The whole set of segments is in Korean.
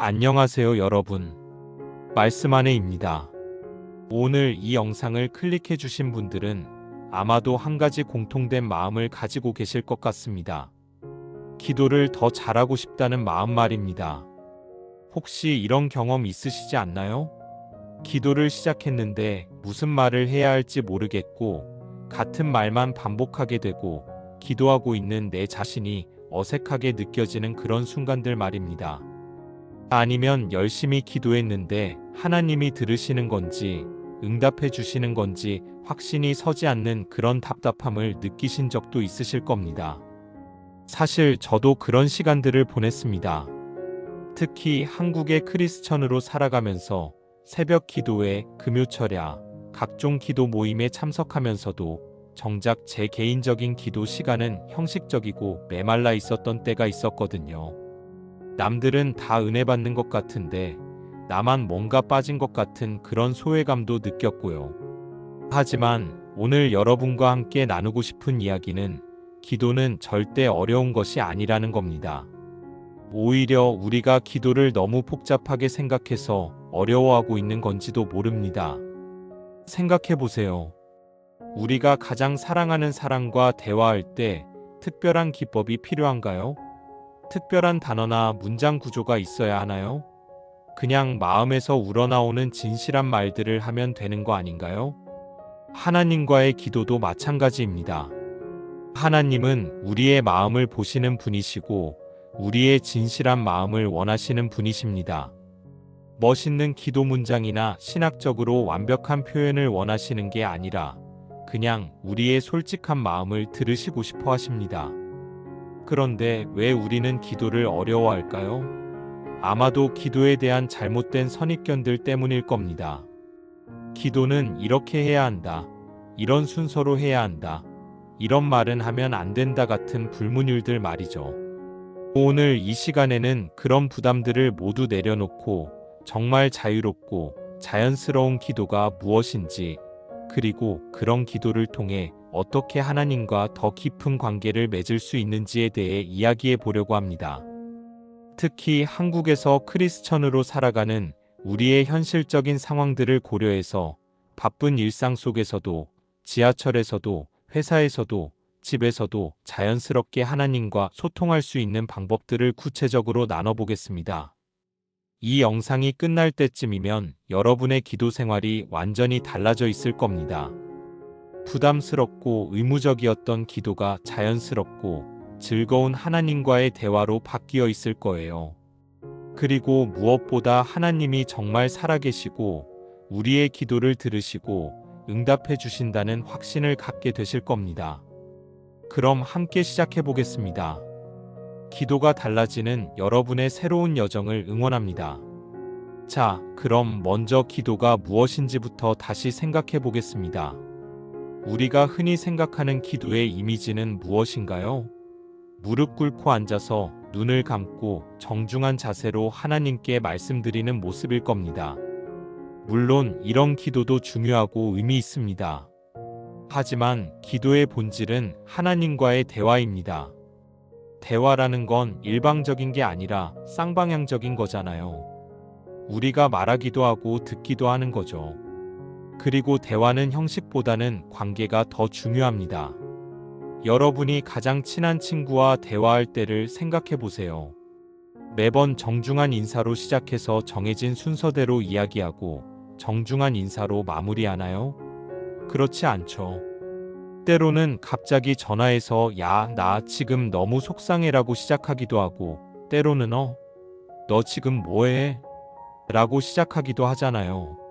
안녕하세요 여러분. 말씀 안에입니다. 오늘 이 영상을 클릭해 주신 분들은 아마도 한 가지 공통된 마음을 가지고 계실 것 같습니다. 기도를 더 잘하고 싶다는 마음 말입니다. 혹시 이런 경험 있으시지 않나요? 기도를 시작했는데 무슨 말을 해야 할지 모르겠고 같은 말만 반복하게 되고 기도하고 있는 내 자신이 어색하게 느껴지는 그런 순간들 말입니다. 아니면 열심히 기도했는데 하나님이 들으시는 건지 응답해 주시는 건지 확신이 서지 않는 그런 답답함을 느끼신 적도 있으실 겁니다. 사실 저도 그런 시간들을 보냈습니다. 특히 한국의 크리스천으로 살아가면서 새벽 기도회, 금요철야, 각종 기도 모임에 참석하면서도 정작 제 개인적인 기도 시간은 형식적이고 메말라 있었던 때가 있었거든요. 남들은 다 은혜 받는 것 같은데 나만 뭔가 빠진 것 같은 그런 소외감도 느꼈고요. 하지만 오늘 여러분과 함께 나누고 싶은 이야기는 기도는 절대 어려운 것이 아니라는 겁니다. 오히려 우리가 기도를 너무 복잡하게 생각해서 어려워하고 있는 건지도 모릅니다. 생각해 보세요. 우리가 가장 사랑하는 사람과 대화할 때 특별한 기법이 필요한가요? 특별한 단어나 문장 구조가 있어야 하나요? 그냥 마음에서 우러나오는 진실한 말들을 하면 되는 거 아닌가요? 하나님과의 기도도 마찬가지입니다. 하나님은 우리의 마음을 보시는 분이시고 우리의 진실한 마음을 원하시는 분이십니다. 멋있는 기도 문장이나 신학적으로 완벽한 표현을 원하시는 게 아니라 그냥 우리의 솔직한 마음을 들으시고 싶어 하십니다. 그런데 왜 우리는 기도를 어려워할까요? 아마도 기도에 대한 잘못된 선입견들 때문일 겁니다. 기도는 이렇게 해야 한다. 이런 순서로 해야 한다. 이런 말은 하면 안 된다 같은 불문율들 말이죠. 오늘 이 시간에는 그런 부담들을 모두 내려놓고 정말 자유롭고 자연스러운 기도가 무엇인지, 그리고 그런 기도를 통해 어떻게 하나님과 더 깊은 관계를 맺을 수 있는지에 대해 이야기해 보려고 합니다. 특히 한국에서 크리스천으로 살아가는 우리의 현실적인 상황들을 고려해서 바쁜 일상 속에서도 지하철에서도 회사에서도 집에서도 자연스럽게 하나님과 소통할 수 있는 방법들을 구체적으로 나눠보겠습니다. 이 영상이 끝날 때쯤이면 여러분의 기도 생활이 완전히 달라져 있을 겁니다. 부담스럽고 의무적이었던 기도가 자연스럽고 즐거운 하나님과의 대화로 바뀌어 있을 거예요. 그리고 무엇보다 하나님이 정말 살아계시고 우리의 기도를 들으시고 응답해 주신다는 확신을 갖게 되실 겁니다. 그럼 함께 시작해 보겠습니다. 기도가 달라지는 여러분의 새로운 여정을 응원합니다. 자, 그럼 먼저 기도가 무엇인지부터 다시 생각해 보겠습니다. 우리가 흔히 생각하는 기도의 이미지는 무엇인가요? 무릎 꿇고 앉아서 눈을 감고 정중한 자세로 하나님께 말씀드리는 모습일 겁니다. 물론 이런 기도도 중요하고 의미 있습니다. 하지만 기도의 본질은 하나님과의 대화입니다. 대화라는 건 일방적인 게 아니라 쌍방향적인 거잖아요. 우리가 말하기도 하고 듣기도 하는 거죠. 그리고 대화는 형식보다는 관계가 더 중요합니다. 여러분이 가장 친한 친구와 대화할 때를 생각해 보세요. 매번 정중한 인사로 시작해서 정해진 순서대로 이야기하고 정중한 인사로 마무리하나요? 그렇지 않죠. 때로는 갑자기 전화해서 야, 나 지금 너무 속상해라고 시작하기도 하고 때로는 너 지금 뭐해? 라고 시작하기도 하잖아요.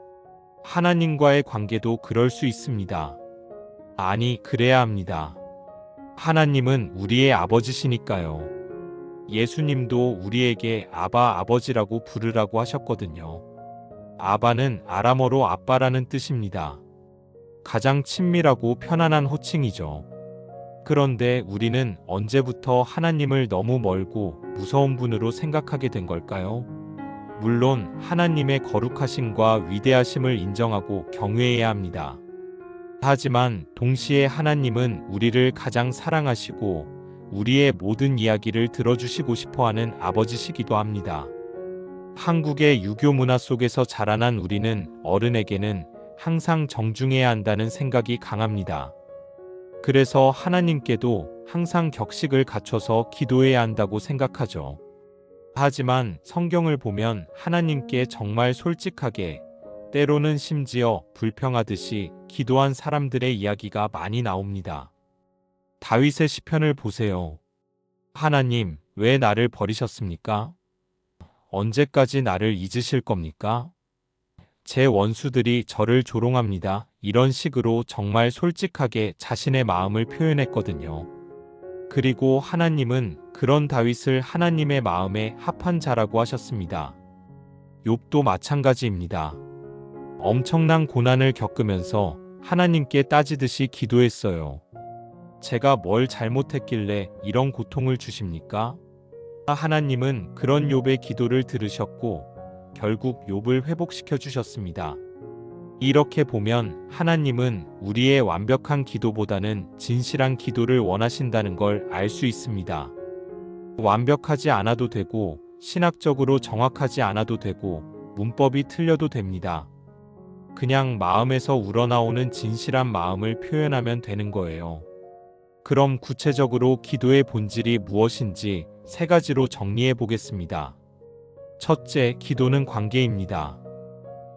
하나님과의 관계도 그럴 수 있습니다. 아니, 그래야 합니다. 하나님은 우리의 아버지시니까요. 예수님도 우리에게 아바 아버지라고 부르라고 하셨거든요. 아바는 아람어로 아빠라는 뜻입니다. 가장 친밀하고 편안한 호칭이죠. 그런데 우리는 언제부터 하나님을 너무 멀고 무서운 분으로 생각하게 된 걸까요? 물론 하나님의 거룩하심과 위대하심을 인정하고 경외해야 합니다. 하지만 동시에 하나님은 우리를 가장 사랑하시고 우리의 모든 이야기를 들어주시고 싶어하는 아버지시기도 합니다. 한국의 유교 문화 속에서 자라난 우리는 어른에게는 항상 정중해야 한다는 생각이 강합니다. 그래서 하나님께도 항상 격식을 갖춰서 기도해야 한다고 생각하죠. 하지만 성경을 보면 하나님께 정말 솔직하게, 때로는 심지어 불평하듯이 기도한 사람들의 이야기가 많이 나옵니다. 다윗의 시편을 보세요. 하나님, 왜 나를 버리셨습니까? 언제까지 나를 잊으실 겁니까? 제 원수들이 저를 조롱합니다. 이런 식으로 정말 솔직하게 자신의 마음을 표현했거든요. 그리고 하나님은 그런 다윗을 하나님의 마음에 합한 자라고 하셨습니다. 욥도 마찬가지입니다. 엄청난 고난을 겪으면서 하나님께 따지듯이 기도했어요. 제가 뭘 잘못했길래 이런 고통을 주십니까? 하나님은 그런 욥의 기도를 들으셨고 결국 욥을 회복시켜 주셨습니다. 이렇게 보면 하나님은 우리의 완벽한 기도보다는 진실한 기도를 원하신다는 걸 알 수 있습니다. 완벽하지 않아도 되고 신학적으로 정확하지 않아도 되고 문법이 틀려도 됩니다. 그냥 마음에서 우러나오는 진실한 마음을 표현하면 되는 거예요. 그럼 구체적으로 기도의 본질이 무엇인지 세 가지로 정리해 보겠습니다. 첫째, 기도는 관계입니다.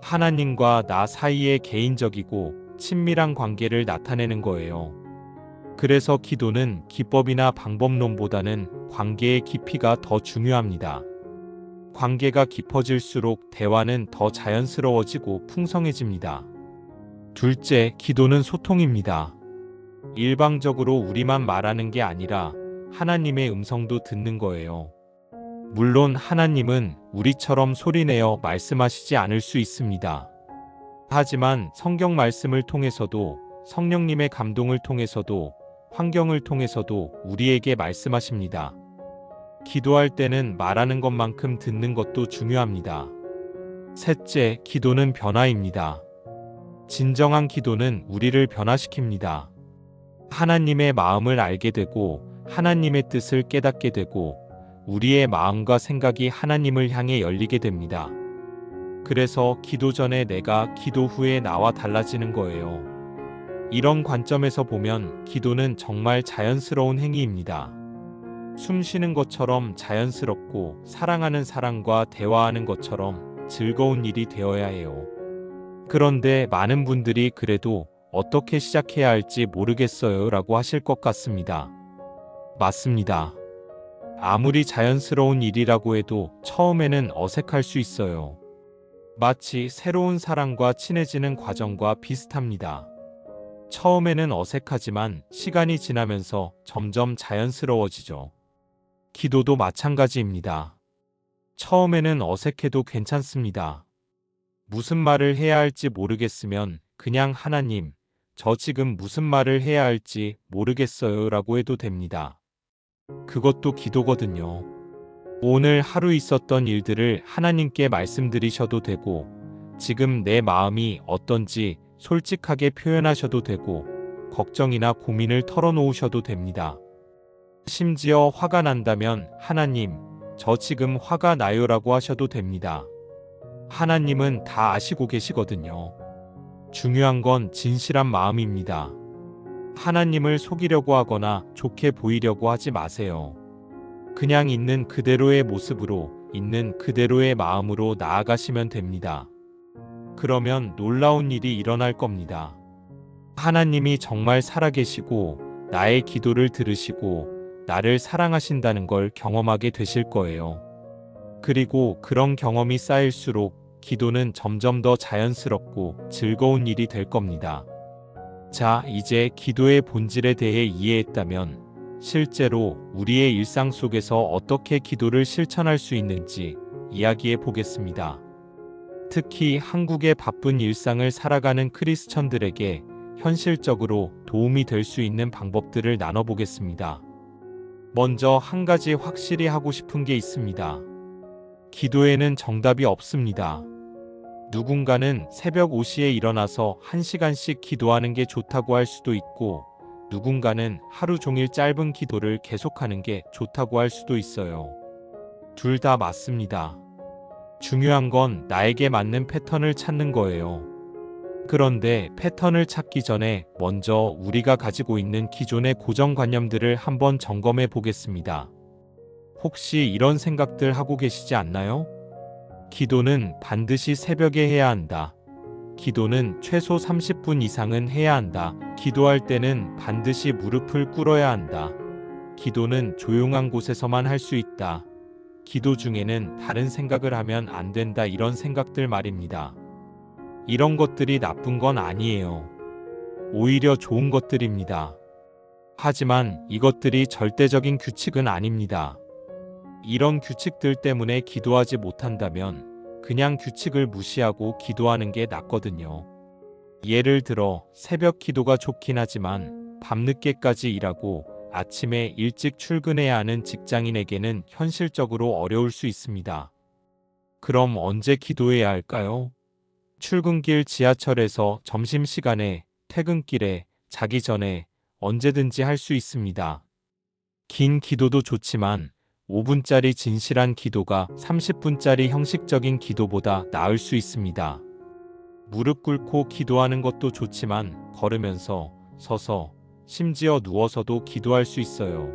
하나님과 나 사이의 개인적이고 친밀한 관계를 나타내는 거예요. 그래서 기도는 기법이나 방법론보다는 관계의 깊이가 더 중요합니다. 관계가 깊어질수록 대화는 더 자연스러워지고 풍성해집니다. 둘째, 기도는 소통입니다. 일방적으로 우리만 말하는 게 아니라 하나님의 음성도 듣는 거예요. 물론 하나님은 우리처럼 소리내어 말씀하시지 않을 수 있습니다. 하지만 성경 말씀을 통해서도 성령님의 감동을 통해서도 환경을 통해서도 우리에게 말씀하십니다. 기도할 때는 말하는 것만큼 듣는 것도 중요합니다. 셋째, 기도는 변화입니다. 진정한 기도는 우리를 변화시킵니다. 하나님의 마음을 알게 되고 하나님의 뜻을 깨닫게 되고 우리의 마음과 생각이 하나님을 향해 열리게 됩니다. 그래서 기도 전에 내가 기도 후에 나와 달라지는 거예요. 이런 관점에서 보면 기도는 정말 자연스러운 행위입니다. 숨 쉬는 것처럼 자연스럽고 사랑하는 사람과 대화하는 것처럼 즐거운 일이 되어야 해요. 그런데 많은 분들이 그래도 어떻게 시작해야 할지 모르겠어요 라고 하실 것 같습니다. 맞습니다. 아무리 자연스러운 일이라고 해도 처음에는 어색할 수 있어요. 마치 새로운 사람과 친해지는 과정과 비슷합니다. 처음에는 어색하지만 시간이 지나면서 점점 자연스러워지죠. 기도도 마찬가지입니다. 처음에는 어색해도 괜찮습니다. 무슨 말을 해야 할지 모르겠으면 그냥 하나님, 저 지금 무슨 말을 해야 할지 모르겠어요 라고 해도 됩니다. 그것도 기도거든요. 오늘 하루 있었던 일들을 하나님께 말씀드리셔도 되고, 지금 내 마음이 어떤지 솔직하게 표현하셔도 되고, 걱정이나 고민을 털어놓으셔도 됩니다. 심지어 화가 난다면 하나님, 저 지금 화가 나요라고 하셔도 됩니다. 하나님은 다 아시고 계시거든요. 중요한 건 진실한 마음입니다. 하나님을 속이려고 하거나 좋게 보이려고 하지 마세요. 그냥 있는 그대로의 모습으로, 있는 그대로의 마음으로 나아가시면 됩니다. 그러면 놀라운 일이 일어날 겁니다. 하나님이 정말 살아계시고 나의 기도를 들으시고 나를 사랑하신다는 걸 경험하게 되실 거예요. 그리고 그런 경험이 쌓일수록 기도는 점점 더 자연스럽고 즐거운 일이 될 겁니다. 자, 이제 기도의 본질에 대해 이해했다면 실제로 우리의 일상 속에서 어떻게 기도를 실천할 수 있는지 이야기해 보겠습니다. 특히 한국의 바쁜 일상을 살아가는 크리스천들에게 현실적으로 도움이 될 수 있는 방법들을 나눠보겠습니다. 먼저 한 가지 확실히 하고 싶은 게 있습니다. 기도에는 정답이 없습니다. 누군가는 새벽 5시에 일어나서 1시간씩 기도하는 게 좋다고 할 수도 있고, 누군가는 하루 종일 짧은 기도를 계속하는 게 좋다고 할 수도 있어요. 둘 다 맞습니다. 중요한 건 나에게 맞는 패턴을 찾는 거예요. 그런데 패턴을 찾기 전에 먼저 우리가 가지고 있는 기존의 고정관념들을 한번 점검해 보겠습니다. 혹시 이런 생각들 하고 계시지 않나요? 기도는 반드시 새벽에 해야 한다. 기도는 최소 30분 이상은 해야 한다. 기도할 때는 반드시 무릎을 꿇어야 한다. 기도는 조용한 곳에서만 할 수 있다. 기도 중에는 다른 생각을 하면 안 된다. 이런 생각들 말입니다. 이런 것들이 나쁜 건 아니에요. 오히려 좋은 것들입니다. 하지만 이것들이 절대적인 규칙은 아닙니다. 이런 규칙들 때문에 기도하지 못한다면 그냥 규칙을 무시하고 기도하는 게 낫거든요. 예를 들어 새벽 기도가 좋긴 하지만 밤늦게까지 일하고 아침에 일찍 출근해야 하는 직장인에게는 현실적으로 어려울 수 있습니다. 그럼 언제 기도해야 할까요? 출근길 지하철에서 점심시간에, 퇴근길에, 자기 전에 언제든지 할 수 있습니다. 긴 기도도 좋지만 5분짜리 진실한 기도가 30분짜리 형식적인 기도보다 나을 수 있습니다. 무릎 꿇고 기도하는 것도 좋지만 걸으면서, 서서, 심지어 누워서도 기도할 수 있어요.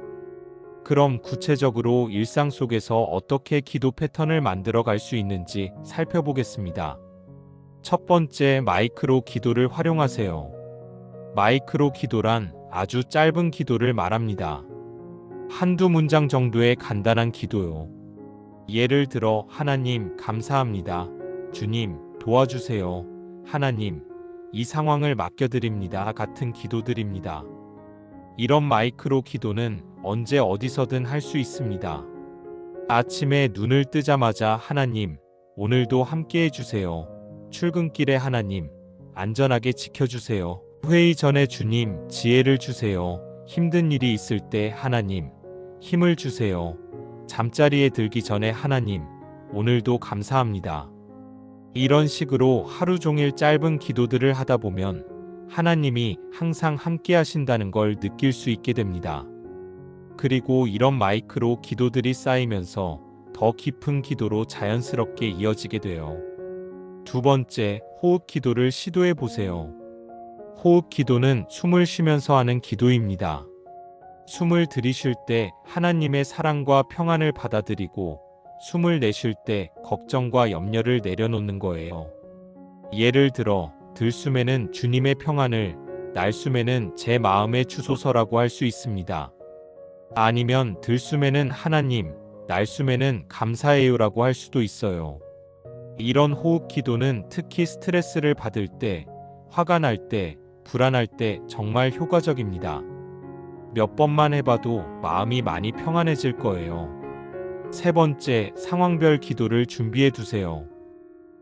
그럼 구체적으로 일상 속에서 어떻게 기도 패턴을 만들어 갈 수 있는지 살펴보겠습니다. 첫 번째, 마이크로 기도를 활용하세요. 마이크로 기도란 아주 짧은 기도를 말합니다. 한두 문장 정도의 간단한 기도요. 예를 들어 하나님 감사합니다. 주님 도와주세요. 하나님 이 상황을 맡겨드립니다. 같은 기도들입니다. 이런 마이크로 기도는 언제 어디서든 할 수 있습니다. 아침에 눈을 뜨자마자 하나님 오늘도 함께 해주세요. 출근길에 하나님 안전하게 지켜주세요. 회의 전에 주님 지혜를 주세요. 힘든 일이 있을 때 하나님 힘을 주세요. 잠자리에 들기 전에 하나님 오늘도 감사합니다. 이런 식으로 하루 종일 짧은 기도들을 하다 보면 하나님이 항상 함께 하신다는 걸 느낄 수 있게 됩니다. 그리고 이런 마이크로 기도들이 쌓이면서 더 깊은 기도로 자연스럽게 이어지게 돼요. 두 번째, 호흡 기도를 시도해 보세요. 호흡 기도는 숨을 쉬면서 하는 기도입니다. 숨을 들이쉴 때 하나님의 사랑과 평안을 받아들이고 숨을 내쉴 때 걱정과 염려를 내려놓는 거예요. 예를 들어 들숨에는 주님의 평안을, 날숨에는 제 마음의 주소서라고 할 수 있습니다. 아니면 들숨에는 하나님, 날숨에는 감사해요라고 할 수도 있어요. 이런 호흡 기도는 특히 스트레스를 받을 때, 화가 날 때, 불안할 때 정말 효과적입니다. 몇 번만 해봐도 마음이 많이 평안해질 거예요. 세 번째, 상황별 기도를 준비해 두세요.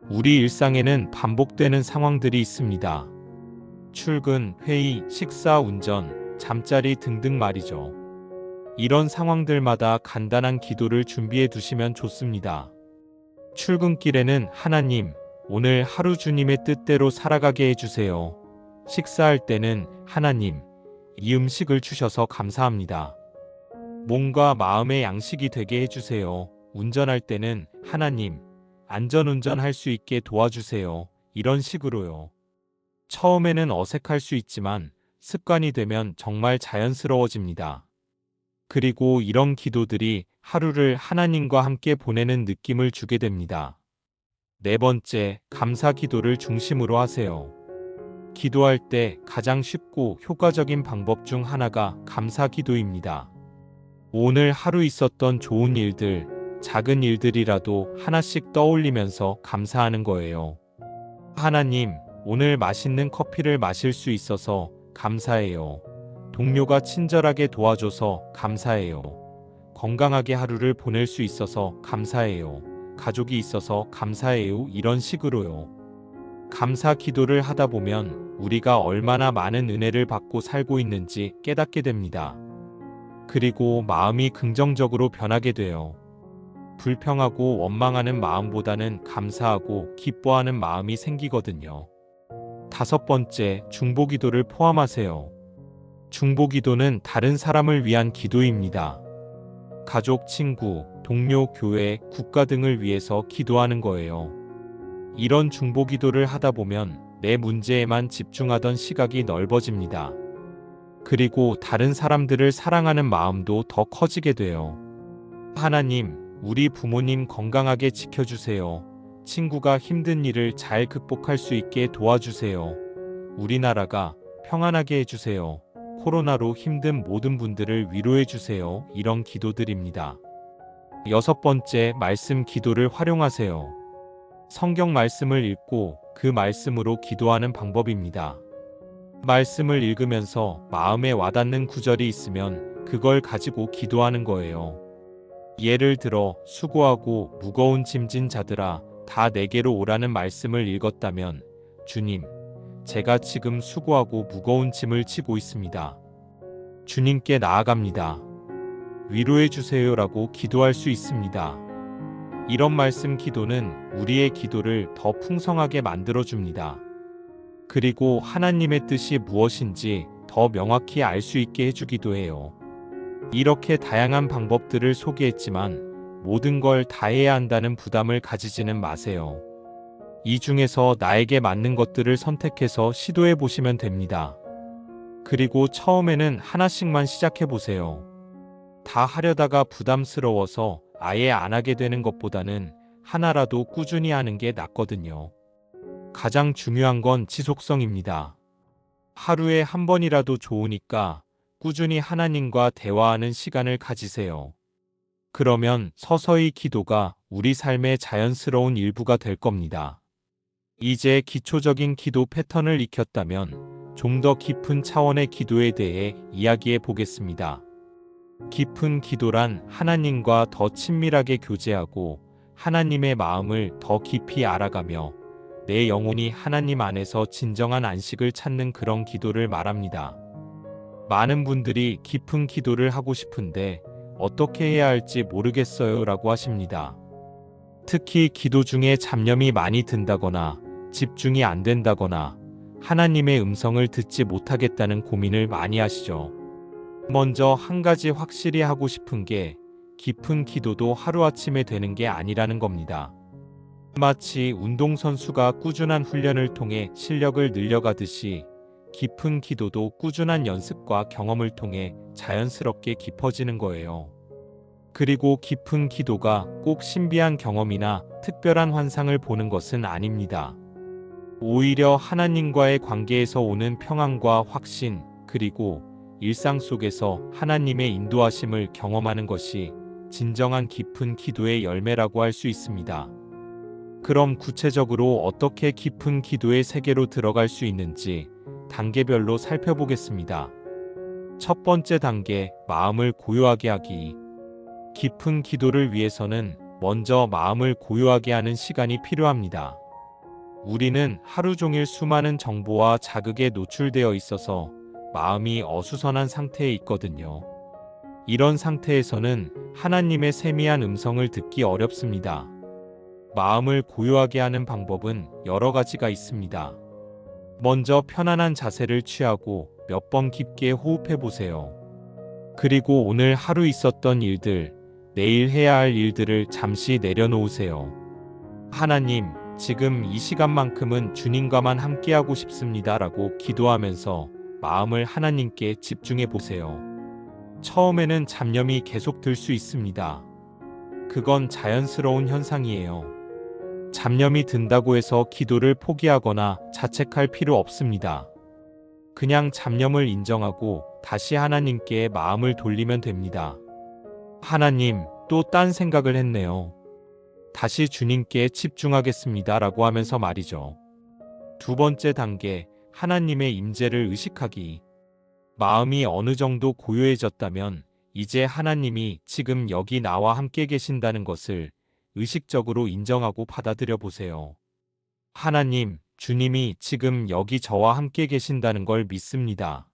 우리 일상에는 반복되는 상황들이 있습니다. 출근, 회의, 식사, 운전, 잠자리 등등 말이죠. 이런 상황들마다 간단한 기도를 준비해 두시면 좋습니다. 출근길에는 하나님, 오늘 하루 주님의 뜻대로 살아가게 해주세요. 식사할 때는 하나님, 이 음식을 주셔서 감사합니다. 몸과 마음의 양식이 되게 해주세요. 운전할 때는 하나님, 안전운전 할 수 있게 도와주세요. 이런 식으로요. 처음에는 어색할 수 있지만 습관이 되면 정말 자연스러워집니다. 그리고 이런 기도들이 하루를 하나님과 함께 보내는 느낌을 주게 됩니다. 네 번째, 감사 기도를 중심으로 하세요. 기도할 때 가장 쉽고 효과적인 방법 중 하나가 감사 기도입니다. 오늘 하루 있었던 좋은 일들, 작은 일들이라도 하나씩 떠올리면서 감사하는 거예요. 하나님, 오늘 맛있는 커피를 마실 수 있어서 감사해요. 동료가 친절하게 도와줘서 감사해요. 건강하게 하루를 보낼 수 있어서 감사해요. 가족이 있어서 감사해요. 이런 식으로요. 감사 기도를 하다 보면 우리가 얼마나 많은 은혜를 받고 살고 있는지 깨닫게 됩니다. 그리고 마음이 긍정적으로 변하게 돼요. 불평하고 원망하는 마음보다는 감사하고 기뻐하는 마음이 생기거든요. 다섯 번째, 중보 기도를 포함하세요. 중보 기도는 다른 사람을 위한 기도입니다. 가족, 친구, 동료, 교회, 국가 등을 위해서 기도하는 거예요. 이런 중보 기도를 하다 보면 내 문제에만 집중하던 시각이 넓어집니다. 그리고 다른 사람들을 사랑하는 마음도 더 커지게 돼요. 하나님, 우리 부모님 건강하게 지켜주세요. 친구가 힘든 일을 잘 극복할 수 있게 도와주세요. 우리나라가 평안하게 해주세요. 코로나로 힘든 모든 분들을 위로해주세요. 이런 기도드립니다. 6번째, 말씀 기도를 활용하세요. 성경 말씀을 읽고 그 말씀으로 기도하는 방법입니다. 말씀을 읽으면서 마음에 와닿는 구절이 있으면 그걸 가지고 기도하는 거예요. 예를 들어 수고하고 무거운 짐진 자들아 다 내게로 오라는 말씀을 읽었다면 주님, 제가 지금 수고하고 무거운 짐을 지고 있습니다. 주님께 나아갑니다. 위로해 주세요라고 기도할 수 있습니다. 이런 말씀 기도는 우리의 기도를 더 풍성하게 만들어줍니다. 그리고 하나님의 뜻이 무엇인지 더 명확히 알 수 있게 해주기도 해요. 이렇게 다양한 방법들을 소개했지만 모든 걸 다 해야 한다는 부담을 가지지는 마세요. 이 중에서 나에게 맞는 것들을 선택해서 시도해 보시면 됩니다. 그리고 처음에는 하나씩만 시작해 보세요. 다 하려다가 부담스러워서 아예 안 하게 되는 것보다는 하나라도 꾸준히 하는 게 낫거든요. 가장 중요한 건 지속성입니다. 하루에 한 번이라도 좋으니까 꾸준히 하나님과 대화하는 시간을 가지세요. 그러면 서서히 기도가 우리 삶의 자연스러운 일부가 될 겁니다. 이제 기초적인 기도 패턴을 익혔다면 좀 더 깊은 차원의 기도에 대해 이야기해 보겠습니다. 깊은 기도란 하나님과 더 친밀하게 교제하고 하나님의 마음을 더 깊이 알아가며 내 영혼이 하나님 안에서 진정한 안식을 찾는 그런 기도를 말합니다. 많은 분들이 깊은 기도를 하고 싶은데 어떻게 해야 할지 모르겠어요 라고 하십니다. 특히 기도 중에 잡념이 많이 든다거나 집중이 안 된다거나 하나님의 음성을 듣지 못하겠다는 고민을 많이 하시죠. 먼저 한 가지 확실히 하고 싶은 게 깊은 기도도 하루아침에 되는 게 아니라는 겁니다. 마치 운동선수가 꾸준한 훈련을 통해 실력을 늘려가듯이 깊은 기도도 꾸준한 연습과 경험을 통해 자연스럽게 깊어지는 거예요. 그리고 깊은 기도가 꼭 신비한 경험이나 특별한 환상을 보는 것은 아닙니다. 오히려 하나님과의 관계에서 오는 평안과 확신, 그리고 일상 속에서 하나님의 인도하심을 경험하는 것이 진정한 깊은 기도의 열매라고 할 수 있습니다. 그럼 구체적으로 어떻게 깊은 기도의 세계로 들어갈 수 있는지 단계별로 살펴보겠습니다. 첫 번째 단계, 마음을 고요하게 하기. 깊은 기도를 위해서는 먼저 마음을 고요하게 하는 시간이 필요합니다. 우리는 하루 종일 수많은 정보와 자극에 노출되어 있어서 마음이 어수선한 상태에 있거든요. 이런 상태에서는 하나님의 세미한 음성을 듣기 어렵습니다. 마음을 고요하게 하는 방법은 여러 가지가 있습니다. 먼저 편안한 자세를 취하고 몇 번 깊게 호흡해 보세요. 그리고 오늘 하루 있었던 일들, 내일 해야 할 일들을 잠시 내려놓으세요. 하나님, 지금 이 시간만큼은 주님과만 함께하고 싶습니다 라고 기도하면서 마음을 하나님께 집중해 보세요. 처음에는 잡념이 계속 들 수 있습니다. 그건 자연스러운 현상이에요. 잡념이 든다고 해서 기도를 포기하거나 자책할 필요 없습니다. 그냥 잡념을 인정하고 다시 하나님께 마음을 돌리면 됩니다. 하나님, 또 딴 생각을 했네요. 다시 주님께 집중하겠습니다 라고 하면서 말이죠. 두 번째 단계, 하나님의 임재를 의식하기. 마음이 어느 정도 고요해졌다면 이제 하나님이 지금 여기 나와 함께 계신다는 것을 의식적으로 인정하고 받아들여 보세요. 하나님, 주님이 지금 여기 저와 함께 계신다는 걸 믿습니다.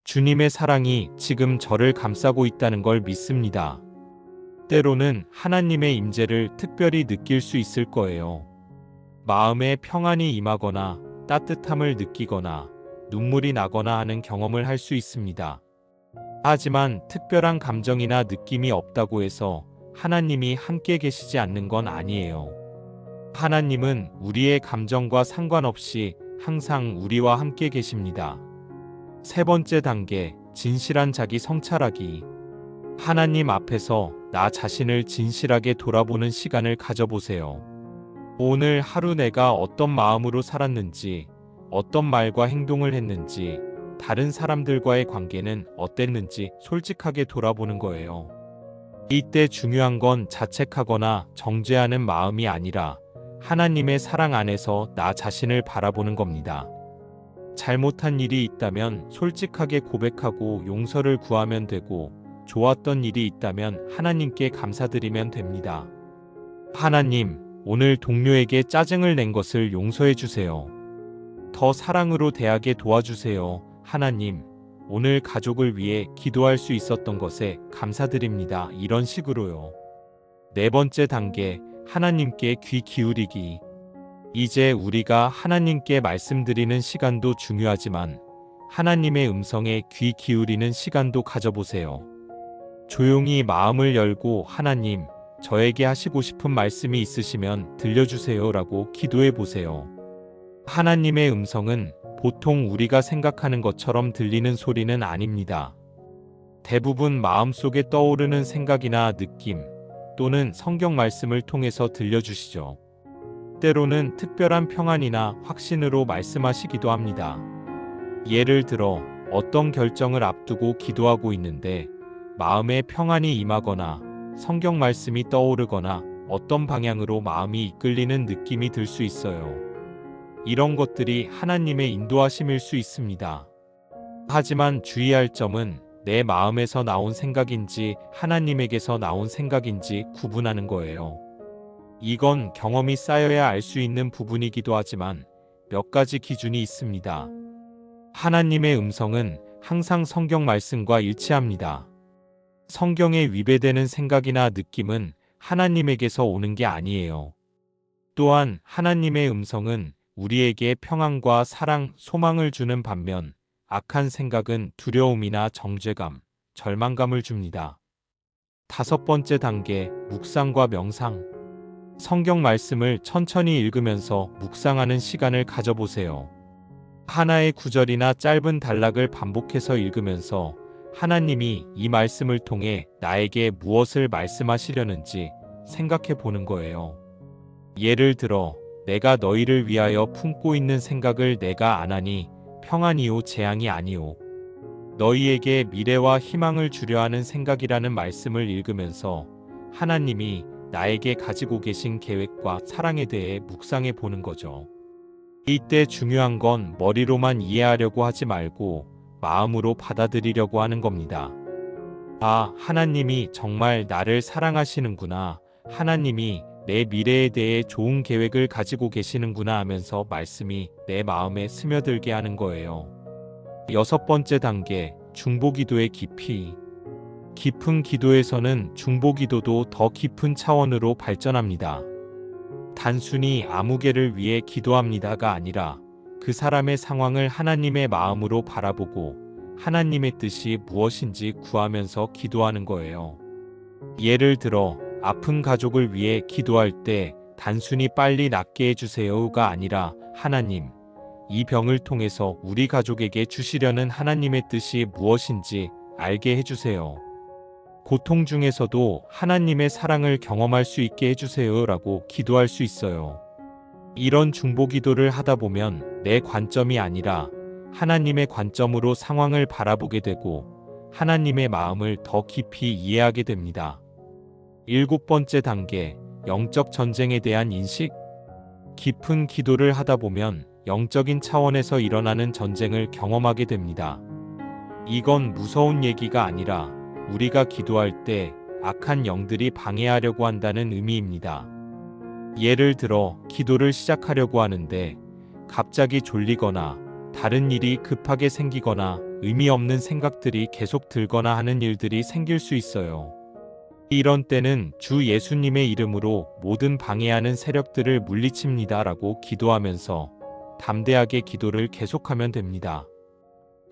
주님의 사랑이 지금 저를 감싸고 있다는 걸 믿습니다. 때로는 하나님의 임재를 특별히 느낄 수 있을 거예요. 마음에 평안이 임하거나 따뜻함을 느끼거나 눈물이 나거나 하는 경험을 할 수 있습니다. 하지만 특별한 감정이나 느낌이 없다고 해서 하나님이 함께 계시지 않는 건 아니에요. 하나님은 우리의 감정과 상관없이 항상 우리와 함께 계십니다. 세 번째 단계, 진실한 자기 성찰하기. 하나님 앞에서 나 자신을 진실하게 돌아보는 시간을 가져보세요. 오늘 하루 내가 어떤 마음으로 살았는지, 어떤 말과 행동을 했는지, 다른 사람들과의 관계는 어땠는지 솔직하게 돌아보는 거예요. 이때 중요한 건 자책하거나 정죄하는 마음이 아니라 하나님의 사랑 안에서 나 자신을 바라보는 겁니다. 잘못한 일이 있다면 솔직하게 고백하고 용서를 구하면 되고, 좋았던 일이 있다면 하나님께 감사드리면 됩니다. 하나님, 오늘 동료에게 짜증을 낸 것을 용서해 주세요. 더 사랑으로 대하게 도와주세요. 하나님, 오늘 가족을 위해 기도할 수 있었던 것에 감사드립니다. 이런 식으로요. 네 번째 단계, 하나님께 귀 기울이기. 이제 우리가 하나님께 말씀드리는 시간도 중요하지만 하나님의 음성에 귀 기울이는 시간도 가져보세요. 조용히 마음을 열고 하나님, 저에게 하시고 싶은 말씀이 있으시면 들려주세요 라고 기도해 보세요. 하나님의 음성은 보통 우리가 생각하는 것처럼 들리는 소리는 아닙니다. 대부분 마음속에 떠오르는 생각이나 느낌 또는 성경 말씀을 통해서 들려주시죠. 때로는 특별한 평안이나 확신으로 말씀하시기도 합니다. 예를 들어 어떤 결정을 앞두고 기도하고 있는데 마음에 평안이 임하거나 성경 말씀이 떠오르거나 어떤 방향으로 마음이 이끌리는 느낌이 들 수 있어요. 이런 것들이 하나님의 인도하심일 수 있습니다. 하지만 주의할 점은 내 마음에서 나온 생각인지 하나님에게서 나온 생각인지 구분하는 거예요. 이건 경험이 쌓여야 알 수 있는 부분이기도 하지만 몇 가지 기준이 있습니다. 하나님의 음성은 항상 성경 말씀과 일치합니다. 성경에 위배되는 생각이나 느낌은 하나님에게서 오는 게 아니에요. 또한 하나님의 음성은 우리에게 평안과 사랑, 소망을 주는 반면 악한 생각은 두려움이나 정죄감, 절망감을 줍니다. 다섯 번째 단계, 묵상과 명상. 성경 말씀을 천천히 읽으면서 묵상하는 시간을 가져보세요. 하나의 구절이나 짧은 단락을 반복해서 읽으면서 하나님이 이 말씀을 통해 나에게 무엇을 말씀하시려는지 생각해 보는 거예요. 예를 들어, 내가 너희를 위하여 품고 있는 생각을 내가 아나니 평안이요 재앙이 아니요 너희에게 미래와 희망을 주려 하는 생각이라는 말씀을 읽으면서 하나님이 나에게 가지고 계신 계획과 사랑에 대해 묵상해 보는 거죠. 이때 중요한 건 머리로만 이해하려고 하지 말고 마음으로 받아들이려고 하는 겁니다. 아, 하나님이 정말 나를 사랑하시는구나. 하나님이 내 미래에 대해 좋은 계획을 가지고 계시는구나 하면서 말씀이 내 마음에 스며들게 하는 거예요. 여섯 번째 단계, 중보기도의 깊이. 깊은 기도에서는 중보기도도 더 깊은 차원으로 발전합니다. 단순히 아무개를 위해 기도합니다가 아니라 그 사람의 상황을 하나님의 마음으로 바라보고 하나님의 뜻이 무엇인지 구하면서 기도하는 거예요. 예를 들어 아픈 가족을 위해 기도할 때 단순히 빨리 낫게 해주세요가 아니라 하나님, 이 병을 통해서 우리 가족에게 주시려는 하나님의 뜻이 무엇인지 알게 해주세요. 고통 중에서도 하나님의 사랑을 경험할 수 있게 해주세요라고 기도할 수 있어요. 이런 중보기도를 하다 보면 내 관점이 아니라 하나님의 관점으로 상황을 바라보게 되고 하나님의 마음을 더 깊이 이해하게 됩니다. 일곱 번째 단계, 영적 전쟁에 대한 인식. 깊은 기도를 하다 보면 영적인 차원에서 일어나는 전쟁을 경험하게 됩니다. 이건 무서운 얘기가 아니라 우리가 기도할 때 악한 영들이 방해하려고 한다는 의미입니다. 예를 들어 기도를 시작하려고 하는데 갑자기 졸리거나 다른 일이 급하게 생기거나 의미 없는 생각들이 계속 들거나 하는 일들이 생길 수 있어요. 이런 때는 주 예수님의 이름으로 모든 방해하는 세력들을 물리칩니다라고 기도하면서 담대하게 기도를 계속하면 됩니다.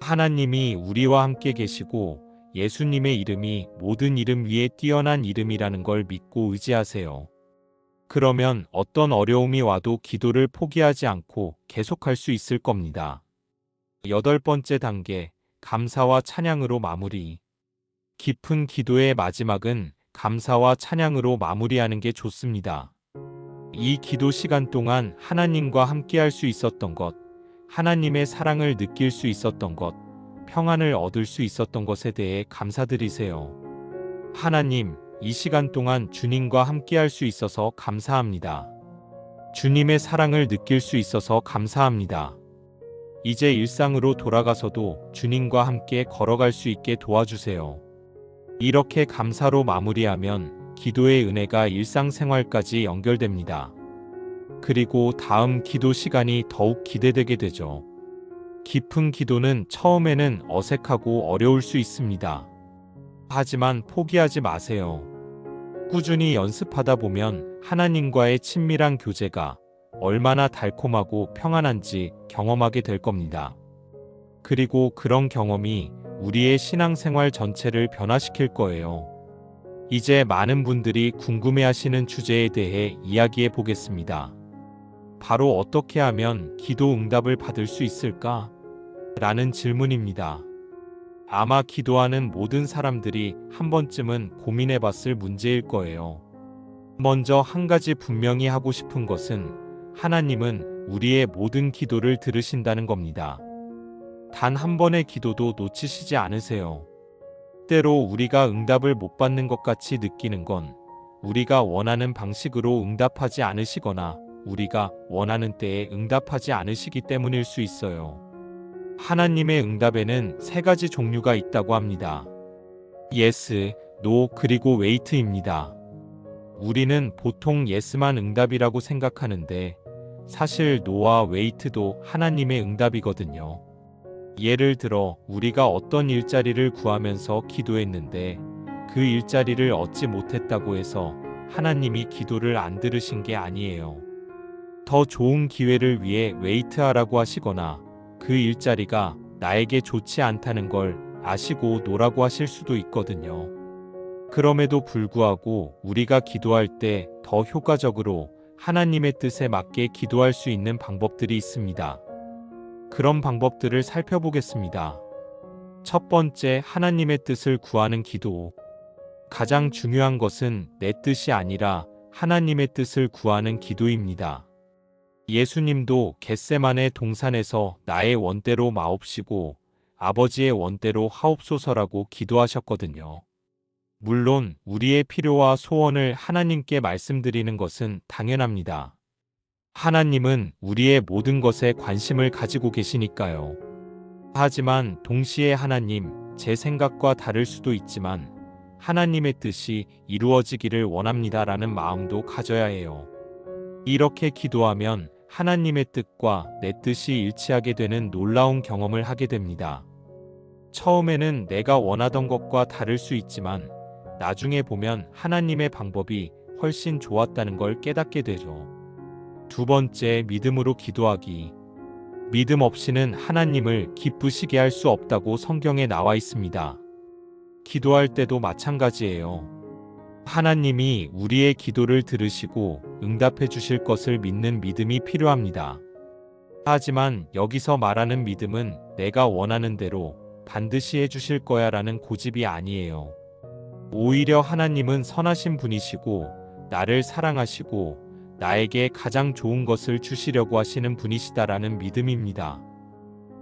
하나님이 우리와 함께 계시고 예수님의 이름이 모든 이름 위에 뛰어난 이름이라는 걸 믿고 의지하세요. 그러면 어떤 어려움이 와도 기도를 포기하지 않고 계속할 수 있을 겁니다. 8번째 단계, 감사와 찬양으로 마무리. 깊은 기도의 마지막은 감사와 찬양으로 마무리하는 게 좋습니다. 이 기도 시간 동안 하나님과 함께할 수 있었던 것, 하나님의 사랑을 느낄 수 있었던 것, 평안을 얻을 수 있었던 것에 대해 감사드리세요. 하나님, 이 시간 동안 주님과 함께할 수 있어서 감사합니다. 주님의 사랑을 느낄 수 있어서 감사합니다. 이제 일상으로 돌아가서도 주님과 함께 걸어갈 수 있게 도와주세요. 이렇게 감사로 마무리하면 기도의 은혜가 일상생활까지 연결됩니다. 그리고 다음 기도 시간이 더욱 기대되게 되죠. 깊은 기도는 처음에는 어색하고 어려울 수 있습니다. 하지만 포기하지 마세요. 꾸준히 연습하다 보면 하나님과의 친밀한 교제가 얼마나 달콤하고 평안한지 경험하게 될 겁니다. 그리고 그런 경험이 우리의 신앙생활 전체를 변화시킬 거예요. 이제 많은 분들이 궁금해하시는 주제에 대해 이야기해 보겠습니다. 바로 어떻게 하면 기도 응답을 받을 수 있을까? 라는 질문입니다. 아마 기도하는 모든 사람들이 한 번쯤은 고민해 봤을 문제일 거예요. 먼저 한 가지 분명히 하고 싶은 것은 하나님은 우리의 모든 기도를 들으신다는 겁니다. 단 한 번의 기도도 놓치시지 않으세요. 때로 우리가 응답을 못 받는 것 같이 느끼는 건 우리가 원하는 방식으로 응답하지 않으시거나 우리가 원하는 때에 응답하지 않으시기 때문일 수 있어요. 하나님의 응답에는 3가지 종류가 있다고 합니다. Yes, No, 그리고 Wait입니다. 우리는 보통 Yes만 응답이라고 생각하는데 사실 No와 Wait도 하나님의 응답이거든요. 예를 들어 우리가 어떤 일자리를 구하면서 기도했는데 그 일자리를 얻지 못했다고 해서 하나님이 기도를 안 들으신 게 아니에요. 더 좋은 기회를 위해 웨이트하라고 하시거나 그 일자리가 나에게 좋지 않다는 걸 아시고 노라고 하실 수도 있거든요. 그럼에도 불구하고 우리가 기도할 때 더 효과적으로 하나님의 뜻에 맞게 기도할 수 있는 방법들이 있습니다. 그런 방법들을 살펴보겠습니다. 첫 번째, 하나님의 뜻을 구하는 기도. 가장 중요한 것은 내 뜻이 아니라 하나님의 뜻을 구하는 기도입니다. 예수님도 겟세마네 동산에서 나의 원대로 마옵시고 아버지의 원대로 하옵소서라고 기도하셨거든요. 물론 우리의 필요와 소원을 하나님께 말씀드리는 것은 당연합니다. 하나님은 우리의 모든 것에 관심을 가지고 계시니까요. 하지만 동시에 하나님, 제 생각과 다를 수도 있지만 하나님의 뜻이 이루어지기를 원합니다라는 마음도 가져야 해요. 이렇게 기도하면 하나님의 뜻과 내 뜻이 일치하게 되는 놀라운 경험을 하게 됩니다. 처음에는 내가 원하던 것과 다를 수 있지만 나중에 보면 하나님의 방법이 훨씬 좋았다는 걸 깨닫게 되죠. 두 번째, 믿음으로 기도하기. 믿음 없이는 하나님을 기쁘시게 할 수 없다고 성경에 나와 있습니다. 기도할 때도 마찬가지예요. 하나님이 우리의 기도를 들으시고 응답해 주실 것을 믿는 믿음이 필요합니다. 하지만 여기서 말하는 믿음은 내가 원하는 대로 반드시 해주실 거야 라는 고집이 아니에요. 오히려 하나님은 선하신 분이시고 나를 사랑하시고 나에게 가장 좋은 것을 주시려고 하시는 분이시다라는 믿음입니다.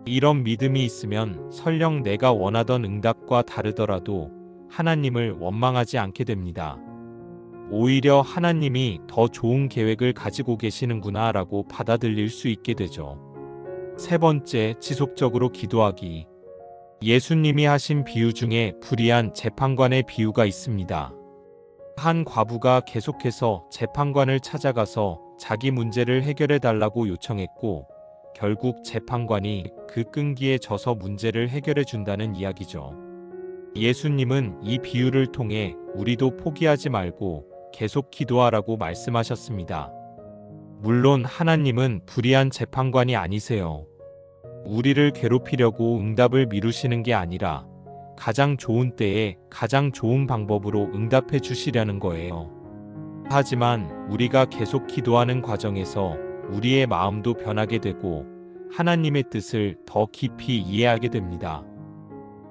이런 믿음이 있으면 설령 내가 원하던 응답과 다르더라도 하나님을 원망하지 않게 됩니다. 오히려 하나님이 더 좋은 계획을 가지고 계시는구나 라고 받아들일 수 있게 되죠. 세 번째, 지속적으로 기도하기. 예수님이 하신 비유 중에 불의한 재판관의 비유가 있습니다. 한 과부가 계속해서 재판관을 찾아가서 자기 문제를 해결해 달라고 요청했고 결국 재판관이 그 끈기에 져서 문제를 해결해 준다는 이야기죠. 예수님은 이 비유를 통해 우리도 포기하지 말고 계속 기도하라고 말씀하셨습니다. 물론 하나님은 불의한 재판관이 아니세요. 우리를 괴롭히려고 응답을 미루시는 게 아니라 가장 좋은 때에 가장 좋은 방법으로 응답해 주시려는 거예요. 하지만 우리가 계속 기도하는 과정에서 우리의 마음도 변하게 되고 하나님의 뜻을 더 깊이 이해하게 됩니다.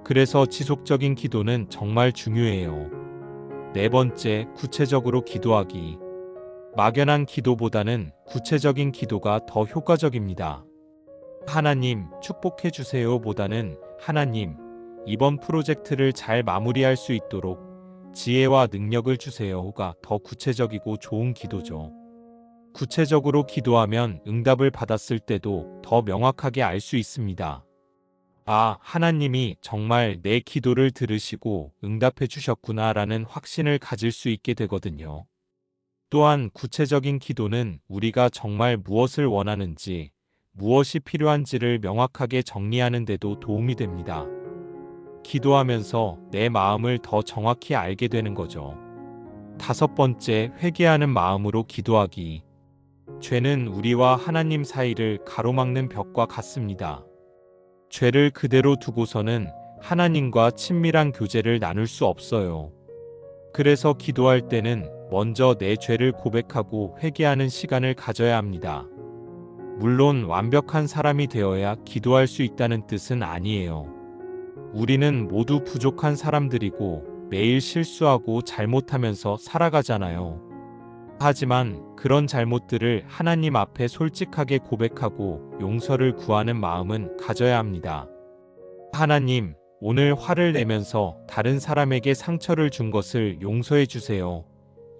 그래서 지속적인 기도는 정말 중요해요. 네 번째, 구체적으로 기도하기. 막연한 기도보다는 구체적인 기도가 더 효과적입니다. 하나님, 축복해 주세요 보다는 하나님, 이번 프로젝트를 잘 마무리할 수 있도록 지혜와 능력을 주세요가 더 구체적이고 좋은 기도죠. 구체적으로 기도하면 응답을 받았을 때도 더 명확하게 알 수 있습니다. 아, 하나님이 정말 내 기도를 들으시고 응답해 주셨구나라는 확신을 가질 수 있게 되거든요. 또한 구체적인 기도는 우리가 정말 무엇을 원하는지, 무엇이 필요한지를 명확하게 정리하는 데도 도움이 됩니다. 기도하면서 내 마음을 더 정확히 알게 되는 거죠. 다섯 번째, 회개하는 마음으로 기도하기. 죄는 우리와 하나님 사이를 가로막는 벽과 같습니다. 죄를 그대로 두고서는 하나님과 친밀한 교제를 나눌 수 없어요. 그래서 기도할 때는 먼저 내 죄를 고백하고 회개하는 시간을 가져야 합니다. 물론 완벽한 사람이 되어야 기도할 수 있다는 뜻은 아니에요. 우리는 모두 부족한 사람들이고 매일 실수하고 잘못하면서 살아가잖아요. 하지만 그런 잘못들을 하나님 앞에 솔직하게 고백하고 용서를 구하는 마음은 가져야 합니다. 하나님, 오늘 화를 내면서 다른 사람에게 상처를 준 것을 용서해 주세요.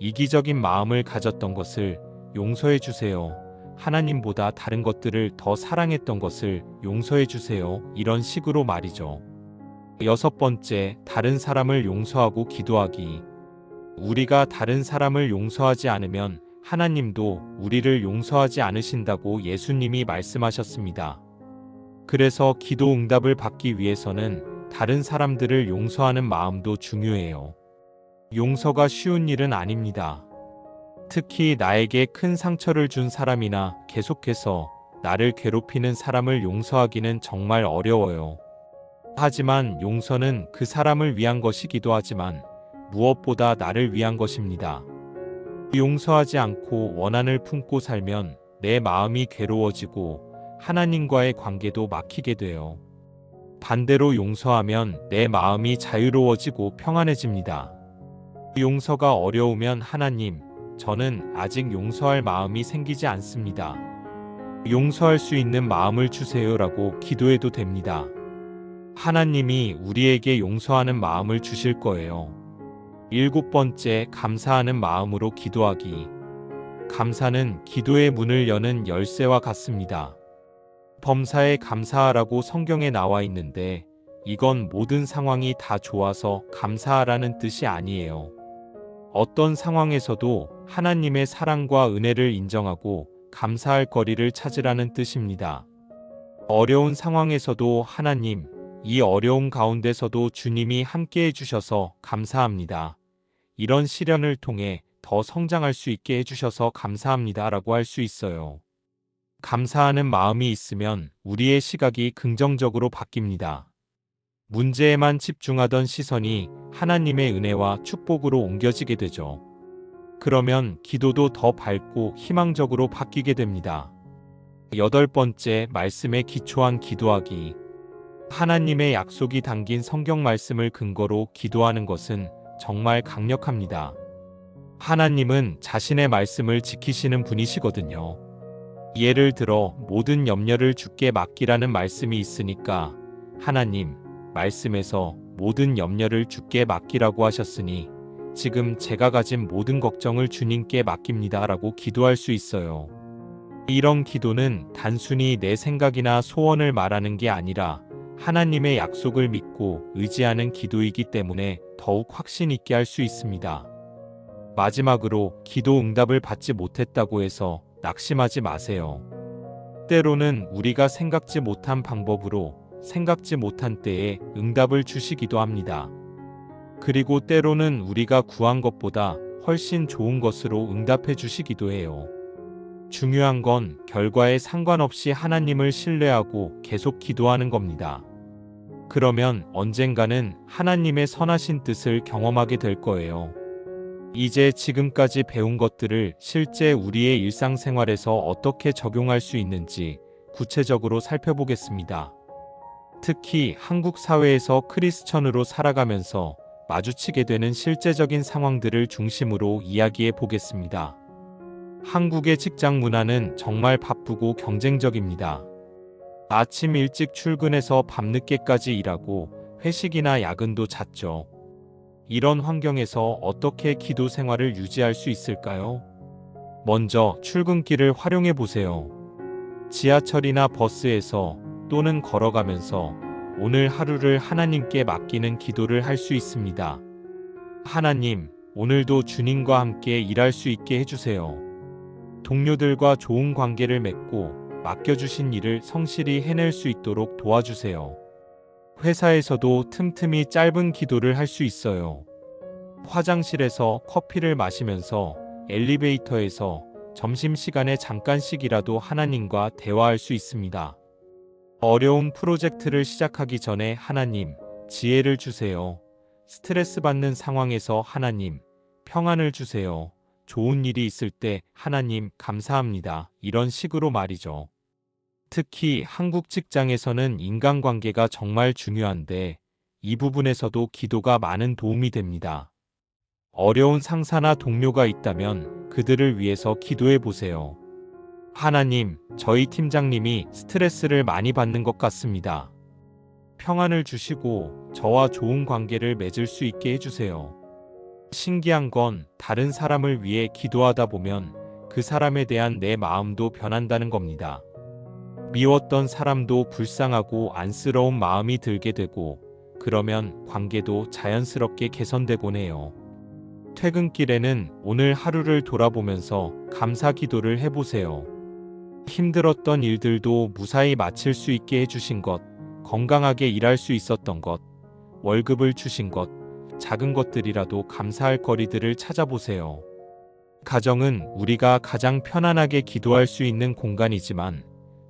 이기적인 마음을 가졌던 것을 용서해 주세요. 하나님보다 다른 것들을 더 사랑했던 것을 용서해 주세요. 이런 식으로 말이죠. 여섯 번째, 다른 사람을 용서하고 기도하기. 우리가 다른 사람을 용서하지 않으면 하나님도 우리를 용서하지 않으신다고 예수님이 말씀하셨습니다. 그래서 기도 응답을 받기 위해서는 다른 사람들을 용서하는 마음도 중요해요. 용서가 쉬운 일은 아닙니다. 특히 나에게 큰 상처를 준 사람이나 계속해서 나를 괴롭히는 사람을 용서하기는 정말 어려워요. 하지만 용서는 그 사람을 위한 것이기도 하지만 무엇보다 나를 위한 것입니다. 용서하지 않고 원한을 품고 살면 내 마음이 괴로워지고 하나님과의 관계도 막히게 돼요. 반대로 용서하면 내 마음이 자유로워지고 평안해집니다. 용서가 어려우면 하나님, 저는 아직 용서할 마음이 생기지 않습니다. 용서할 수 있는 마음을 주세요라고 기도해도 됩니다. 하나님이 우리에게 용서하는 마음을 주실 거예요. 일곱 번째, 감사하는 마음으로 기도하기. 감사는 기도의 문을 여는 열쇠와 같습니다. 범사에 감사하라고 성경에 나와 있는데 이건 모든 상황이 다 좋아서 감사하라는 뜻이 아니에요. 어떤 상황에서도 하나님의 사랑과 은혜를 인정하고 감사할 거리를 찾으라는 뜻입니다. 어려운 상황에서도 하나님, 이 어려움 가운데서도 주님이 함께 해주셔서 감사합니다. 이런 시련을 통해 더 성장할 수 있게 해주셔서 감사합니다 라고 할 수 있어요. 감사하는 마음이 있으면 우리의 시각이 긍정적으로 바뀝니다. 문제에만 집중하던 시선이 하나님의 은혜와 축복으로 옮겨지게 되죠. 그러면 기도도 더 밝고 희망적으로 바뀌게 됩니다. 여덟 번째, 말씀에 기초한 기도하기. 하나님의 약속이 담긴 성경 말씀을 근거로 기도하는 것은 정말 강력합니다. 하나님은 자신의 말씀을 지키시는 분이시거든요. 예를 들어 모든 염려를 주께 맡기라는 말씀이 있으니까 하나님, 말씀에서 모든 염려를 주께 맡기라고 하셨으니 지금 제가 가진 모든 걱정을 주님께 맡깁니다 라고 기도할 수 있어요. 이런 기도는 단순히 내 생각이나 소원을 말하는 게 아니라 하나님의 약속을 믿고 의지하는 기도이기 때문에 더욱 확신 있게 할 수 있습니다. 마지막으로 기도 응답을 받지 못했다고 해서 낙심하지 마세요. 때로는 우리가 생각지 못한 방법으로 생각지 못한 때에 응답을 주시기도 합니다. 그리고 때로는 우리가 구한 것보다 훨씬 좋은 것으로 응답해 주시기도 해요. 중요한 건 결과에 상관없이 하나님을 신뢰하고 계속 기도하는 겁니다. 그러면 언젠가는 하나님의 선하신 뜻을 경험하게 될 거예요. 이제 지금까지 배운 것들을 실제 우리의 일상생활에서 어떻게 적용할 수 있는지 구체적으로 살펴보겠습니다. 특히 한국 사회에서 크리스천으로 살아가면서 마주치게 되는 실제적인 상황들을 중심으로 이야기해 보겠습니다. 한국의 직장 문화는 정말 바쁘고 경쟁적입니다. 아침 일찍 출근해서 밤늦게까지 일하고 회식이나 야근도 잦죠. 이런 환경에서 어떻게 기도 생활을 유지할 수 있을까요? 먼저 출근길을 활용해 보세요. 지하철이나 버스에서 또는 걸어가면서 오늘 하루를 하나님께 맡기는 기도를 할 수 있습니다. 하나님, 오늘도 주님과 함께 일할 수 있게 해주세요. 동료들과 좋은 관계를 맺고 맡겨주신 일을 성실히 해낼 수 있도록 도와주세요. 회사에서도 틈틈이 짧은 기도를 할 수 있어요. 화장실에서 커피를 마시면서 엘리베이터에서 점심시간에 잠깐씩이라도 하나님과 대화할 수 있습니다. 어려운 프로젝트를 시작하기 전에 하나님, 지혜를 주세요. 스트레스 받는 상황에서 하나님, 평안을 주세요. 좋은 일이 있을 때 하나님, 감사합니다. 이런 식으로 말이죠. 특히 한국 직장에서는 인간관계가 정말 중요한데 이 부분에서도 기도가 많은 도움이 됩니다. 어려운 상사나 동료가 있다면 그들을 위해서 기도해 보세요. 하나님, 저희 팀장님이 스트레스를 많이 받는 것 같습니다. 평안을 주시고 저와 좋은 관계를 맺을 수 있게 해주세요. 신기한 건 다른 사람을 위해 기도하다 보면 그 사람에 대한 내 마음도 변한다는 겁니다. 미웠던 사람도 불쌍하고 안쓰러운 마음이 들게 되고 그러면 관계도 자연스럽게 개선되곤 해요. 퇴근길에는 오늘 하루를 돌아보면서 감사 기도를 해보세요. 힘들었던 일들도 무사히 마칠 수 있게 해주신 것, 건강하게 일할 수 있었던 것, 월급을 주신 것, 작은 것들이라도 감사할 거리들을 찾아보세요. 가정은 우리가 가장 편안하게 기도할 수 있는 공간이지만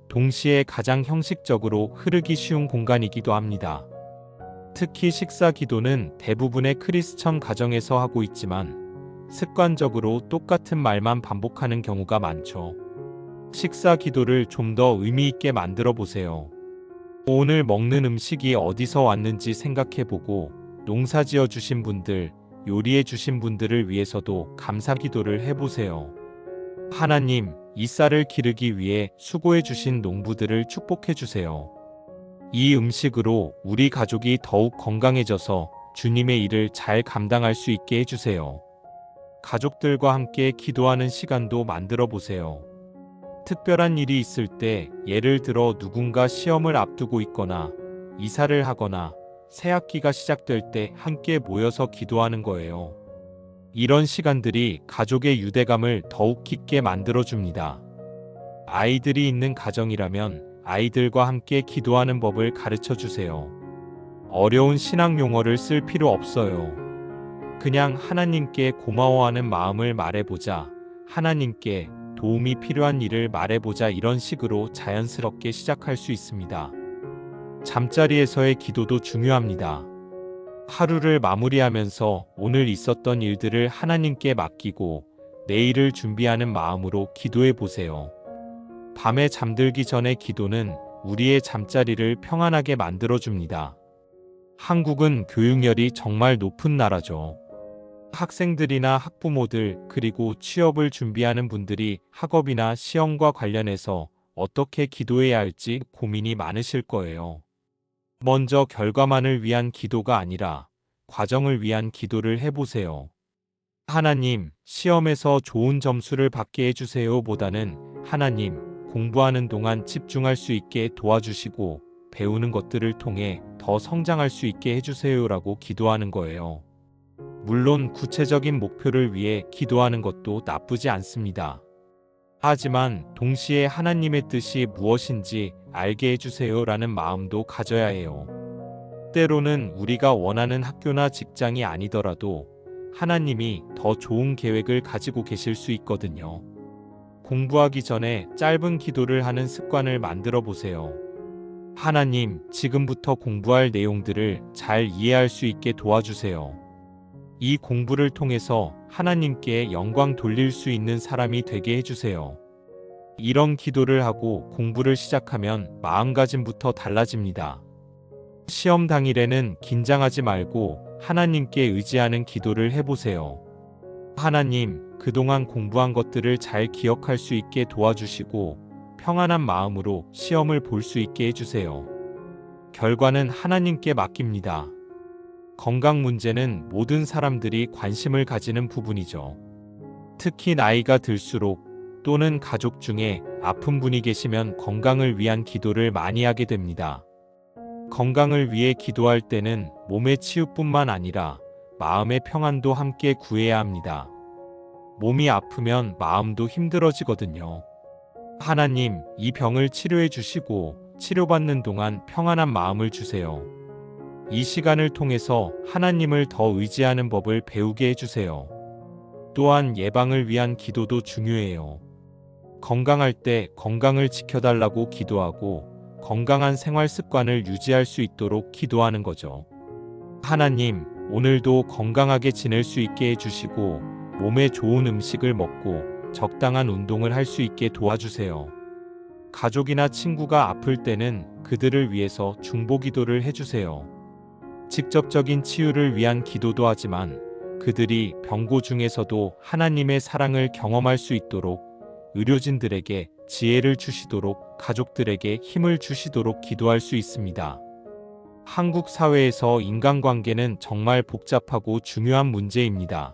동시에 가장 형식적으로 흐르기 쉬운 공간이기도 합니다. 특히 식사 기도는 대부분의 크리스천 가정에서 하고 있지만 습관적으로 똑같은 말만 반복하는 경우가 많죠. 식사 기도를 좀 더 의미 있게 만들어 보세요. 오늘 먹는 음식이 어디서 왔는지 생각해 보고 농사 지어 주신 분들, 요리해 주신 분들을 위해서도 감사 기도를 해 보세요. 하나님, 이 쌀을 기르기 위해 수고해 주신 농부들을 축복해 주세요. 이 음식으로 우리 가족이 더욱 건강해져서 주님의 일을 잘 감당할 수 있게 해주세요. 가족들과 함께 기도하는 시간도 만들어 보세요. 특별한 일이 있을 때 예를 들어 누군가 시험을 앞두고 있거나 이사를 하거나 새 학기가 시작될 때 함께 모여서 기도하는 거예요. 이런 시간들이 가족의 유대감을 더욱 깊게 만들어줍니다. 아이들이 있는 가정이라면 아이들과 함께 기도하는 법을 가르쳐 주세요. 어려운 신앙 용어를 쓸 필요 없어요. 그냥 하나님께 고마워하는 마음을 말해보자, 하나님께 도움이 필요한 일을 말해보자 이런 식으로 자연스럽게 시작할 수 있습니다. 잠자리에서의 기도도 중요합니다. 하루를 마무리하면서 오늘 있었던 일들을 하나님께 맡기고 내일을 준비하는 마음으로 기도해 보세요. 밤에 잠들기 전에 기도는 우리의 잠자리를 평안하게 만들어줍니다. 한국은 교육열이 정말 높은 나라죠. 학생들이나 학부모들 그리고 취업을 준비하는 분들이 학업이나 시험과 관련해서 어떻게 기도해야 할지 고민이 많으실 거예요. 먼저 결과만을 위한 기도가 아니라 과정을 위한 기도를 해보세요. 하나님, 시험에서 좋은 점수를 받게 해주세요 보다는 하나님, 공부하는 동안 집중할 수 있게 도와주시고 배우는 것들을 통해 더 성장할 수 있게 해주세요라고 기도하는 거예요. 물론 구체적인 목표를 위해 기도하는 것도 나쁘지 않습니다. 하지만 동시에 하나님의 뜻이 무엇인지 알게 해주세요라는 마음도 가져야 해요. 때로는 우리가 원하는 학교나 직장이 아니더라도 하나님이 더 좋은 계획을 가지고 계실 수 있거든요. 공부하기 전에 짧은 기도를 하는 습관을 만들어 보세요. 하나님, 지금부터 공부할 내용들을 잘 이해할 수 있게 도와주세요. 이 공부를 통해서 하나님께 영광 돌릴 수 있는 사람이 되게 해주세요. 이런 기도를 하고 공부를 시작하면 마음가짐부터 달라집니다. 시험 당일에는 긴장하지 말고 하나님께 의지하는 기도를 해보세요. 하나님, 그동안 공부한 것들을 잘 기억할 수 있게 도와주시고 평안한 마음으로 시험을 볼 수 있게 해주세요. 결과는 하나님께 맡깁니다. 건강 문제는 모든 사람들이 관심을 가지는 부분이죠. 특히 나이가 들수록 또는 가족 중에 아픈 분이 계시면 건강을 위한 기도를 많이 하게 됩니다. 건강을 위해 기도할 때는 몸의 치유뿐만 아니라 마음의 평안도 함께 구해야 합니다. 몸이 아프면 마음도 힘들어지거든요. 하나님, 이 병을 치료해 주시고 치료받는 동안 평안한 마음을 주세요. 이 시간을 통해서 하나님을 더 의지하는 법을 배우게 해주세요. 또한 예방을 위한 기도도 중요해요. 건강할 때 건강을 지켜달라고 기도하고 건강한 생활 습관을 유지할 수 있도록 기도하는 거죠. 하나님, 오늘도 건강하게 지낼 수 있게 해주시고 몸에 좋은 음식을 먹고 적당한 운동을 할 수 있게 도와주세요. 가족이나 친구가 아플 때는 그들을 위해서 중보기도를 해주세요. 직접적인 치유를 위한 기도도 하지만 그들이 병고 중에서도 하나님의 사랑을 경험할 수 있도록 의료진들에게 지혜를 주시도록 가족들에게 힘을 주시도록 기도할 수 있습니다. 한국 사회에서 인간관계는 정말 복잡하고 중요한 문제입니다.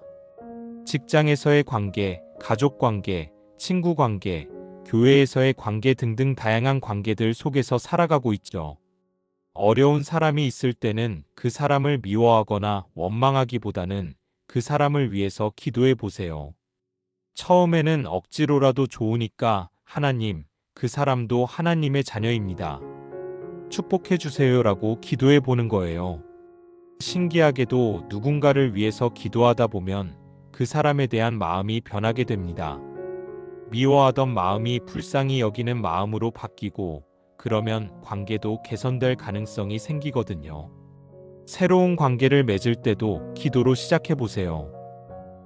직장에서의 관계, 가족 관계, 친구 관계, 교회에서의 관계 등등 다양한 관계들 속에서 살아가고 있죠. 어려운 사람이 있을 때는 그 사람을 미워하거나 원망하기보다는 그 사람을 위해서 기도해 보세요. 처음에는 억지로라도 좋으니까 하나님, 그 사람도 하나님의 자녀입니다. 축복해 주세요라고 기도해 보는 거예요. 신기하게도 누군가를 위해서 기도하다 보면 그 사람에 대한 마음이 변하게 됩니다. 미워하던 마음이 불쌍히 여기는 마음으로 바뀌고 그러면 관계도 개선될 가능성이 생기거든요. 새로운 관계를 맺을 때도 기도로 시작해 보세요.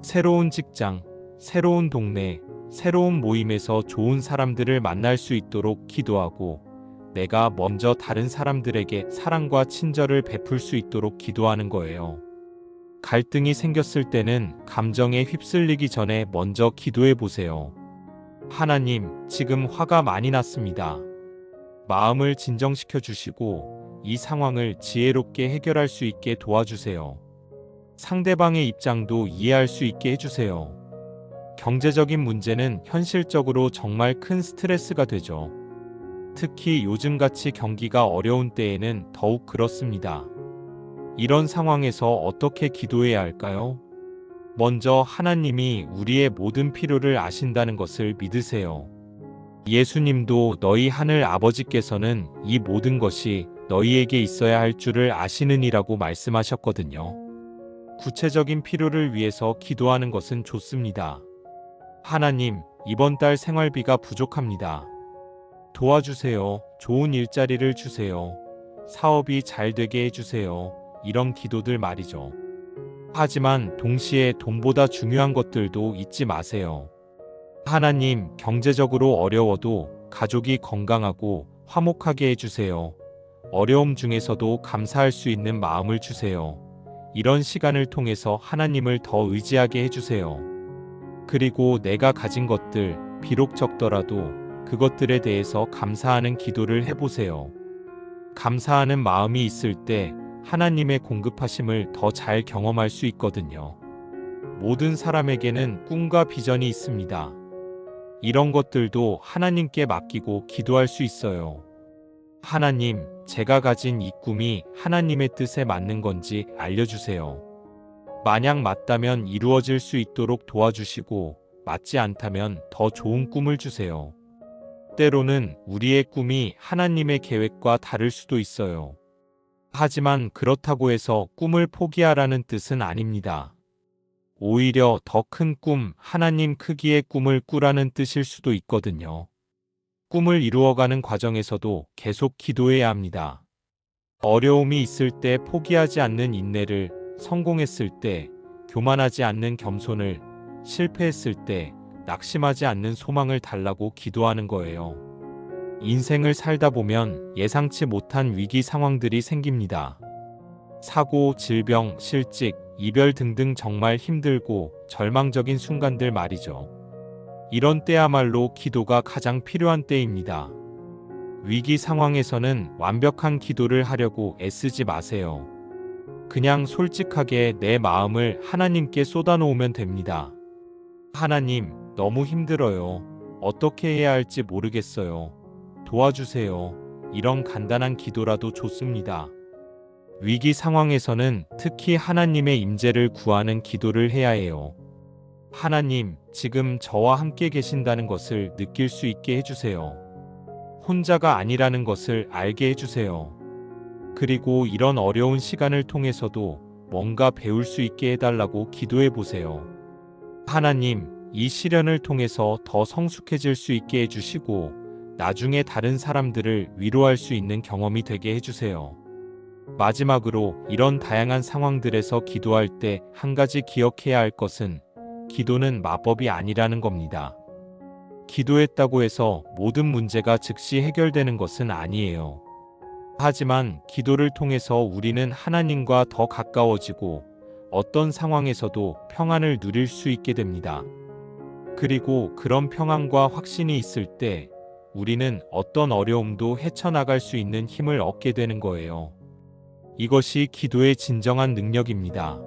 새로운 직장, 새로운 동네, 새로운 모임에서 좋은 사람들을 만날 수 있도록 기도하고 내가 먼저 다른 사람들에게 사랑과 친절을 베풀 수 있도록 기도하는 거예요. 갈등이 생겼을 때는 감정에 휩쓸리기 전에 먼저 기도해 보세요. 하나님, 지금 화가 많이 났습니다. 마음을 진정시켜 주시고 이 상황을 지혜롭게 해결할 수 있게 도와주세요. 상대방의 입장도 이해할 수 있게 해주세요. 경제적인 문제는 현실적으로 정말 큰 스트레스가 되죠. 특히 요즘같이 경기가 어려운 때에는 더욱 그렇습니다. 이런 상황에서 어떻게 기도해야 할까요? 먼저 하나님이 우리의 모든 필요를 아신다는 것을 믿으세요. 예수님도 너희 하늘 아버지께서는 이 모든 것이 너희에게 있어야 할 줄을 아시느니라고 말씀하셨거든요. 구체적인 필요를 위해서 기도하는 것은 좋습니다. 하나님, 이번 달 생활비가 부족합니다. 도와주세요. 좋은 일자리를 주세요. 사업이 잘 되게 해주세요. 이런 기도들 말이죠. 하지만 동시에 돈보다 중요한 것들도 잊지 마세요. 하나님, 경제적으로 어려워도 가족이 건강하고 화목하게 해주세요. 어려움 중에서도 감사할 수 있는 마음을 주세요. 이런 시간을 통해서 하나님을 더 의지하게 해주세요. 그리고 내가 가진 것들, 비록 적더라도 그것들에 대해서 감사하는 기도를 해보세요. 감사하는 마음이 있을 때 하나님의 공급하심을 더 잘 경험할 수 있거든요. 모든 사람에게는 꿈과 비전이 있습니다. 이런 것들도 하나님께 맡기고 기도할 수 있어요. 하나님, 제가 가진 이 꿈이 하나님의 뜻에 맞는 건지 알려주세요. 만약 맞다면 이루어질 수 있도록 도와주시고 맞지 않다면 더 좋은 꿈을 주세요. 때로는 우리의 꿈이 하나님의 계획과 다를 수도 있어요. 하지만 그렇다고 해서 꿈을 포기하라는 뜻은 아닙니다. 오히려 더 큰 꿈, 하나님 크기의 꿈을 꾸라는 뜻일 수도 있거든요. 꿈을 이루어가는 과정에서도 계속 기도해야 합니다. 어려움이 있을 때 포기하지 않는 인내를, 성공했을 때 교만하지 않는 겸손을, 실패했을 때 낙심하지 않는 소망을 달라고 기도하는 거예요. 인생을 살다 보면 예상치 못한 위기 상황들이 생깁니다. 사고, 질병, 실직, 이별 등등 정말 힘들고 절망적인 순간들 말이죠. 이런 때야말로 기도가 가장 필요한 때입니다. 위기 상황에서는 완벽한 기도를 하려고 애쓰지 마세요. 그냥 솔직하게 내 마음을 하나님께 쏟아놓으면 됩니다. 하나님, 너무 힘들어요. 어떻게 해야 할지 모르겠어요. 도와주세요. 이런 간단한 기도라도 좋습니다. 위기 상황에서는 특히 하나님의 임재를 구하는 기도를 해야 해요. 하나님, 지금 저와 함께 계신다는 것을 느낄 수 있게 해주세요. 혼자가 아니라는 것을 알게 해주세요. 그리고 이런 어려운 시간을 통해서도 뭔가 배울 수 있게 해달라고 기도해 보세요. 하나님, 이 시련을 통해서 더 성숙해질 수 있게 해주시고 나중에 다른 사람들을 위로할 수 있는 경험이 되게 해주세요. 마지막으로 이런 다양한 상황들에서 기도할 때 한 가지 기억해야 할 것은 기도는 마법이 아니라는 겁니다. 기도했다고 해서 모든 문제가 즉시 해결되는 것은 아니에요. 하지만 기도를 통해서 우리는 하나님과 더 가까워지고 어떤 상황에서도 평안을 누릴 수 있게 됩니다. 그리고 그런 평안과 확신이 있을 때 우리는 어떤 어려움도 헤쳐나갈 수 있는 힘을 얻게 되는 거예요. 이것이 기도의 진정한 능력입니다.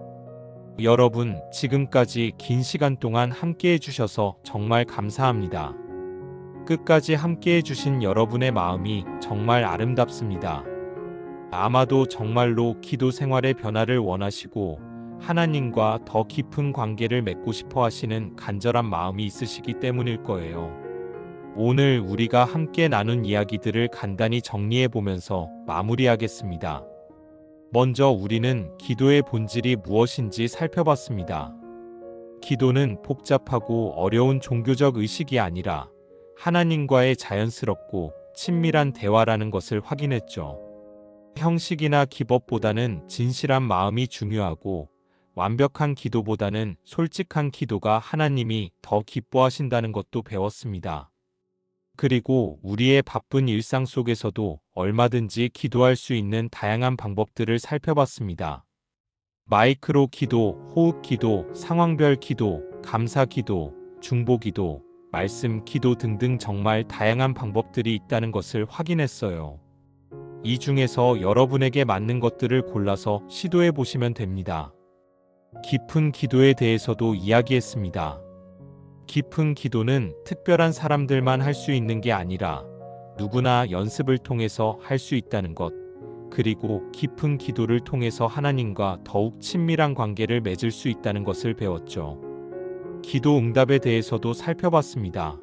여러분, 지금까지 긴 시간 동안 함께 해주셔서 정말 감사합니다. 끝까지 함께 해주신 여러분의 마음이 정말 아름답습니다. 아마도 정말로 기도 생활의 변화를 원하시고 하나님과 더 깊은 관계를 맺고 싶어 하시는 간절한 마음이 있으시기 때문일 거예요. 오늘 우리가 함께 나눈 이야기들을 간단히 정리해 보면서 마무리하겠습니다. 먼저 우리는 기도의 본질이 무엇인지 살펴봤습니다. 기도는 복잡하고 어려운 종교적 의식이 아니라 하나님과의 자연스럽고 친밀한 대화라는 것을 확인했죠. 형식이나 기법보다는 진실한 마음이 중요하고 완벽한 기도보다는 솔직한 기도가 하나님이 더 기뻐하신다는 것도 배웠습니다. 그리고 우리의 바쁜 일상 속에서도 얼마든지 기도할 수 있는 다양한 방법들을 살펴봤습니다. 마이크로 기도, 호흡 기도, 상황별 기도, 감사 기도, 중보 기도, 말씀 기도 등등 정말 다양한 방법들이 있다는 것을 확인했어요. 이 중에서 여러분에게 맞는 것들을 골라서 시도해 보시면 됩니다. 깊은 기도에 대해서도 이야기했습니다. 깊은 기도는 특별한 사람들만 할 수 있는 게 아니라 누구나 연습을 통해서 할 수 있다는 것, 그리고 깊은 기도를 통해서 하나님과 더욱 친밀한 관계를 맺을 수 있다는 것을 배웠죠. 기도 응답에 대해서도 살펴봤습니다.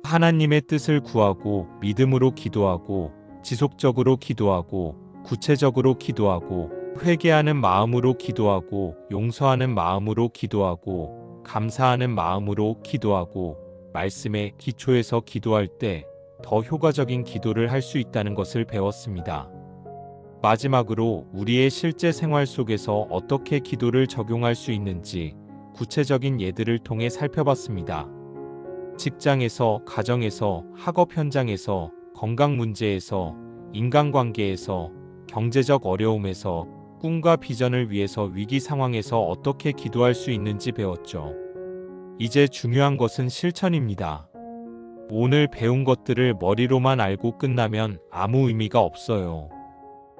하나님의 뜻을 구하고 믿음으로 기도하고 지속적으로 기도하고 구체적으로 기도하고 회개하는 마음으로 기도하고 용서하는 마음으로 기도하고 감사하는 마음으로 기도하고 말씀의 기초에서 기도할 때 더 효과적인 기도를 할 수 있다는 것을 배웠습니다. 마지막으로 우리의 실제 생활 속에서 어떻게 기도를 적용할 수 있는지 구체적인 예들을 통해 살펴봤습니다. 직장에서, 가정에서, 학업 현장에서, 건강 문제에서, 인간관계에서, 경제적 어려움에서, 꿈과 비전을 위해서 위기 상황에서 어떻게 기도할 수 있는지 배웠죠. 이제 중요한 것은 실천입니다. 오늘 배운 것들을 머리로만 알고 끝나면 아무 의미가 없어요.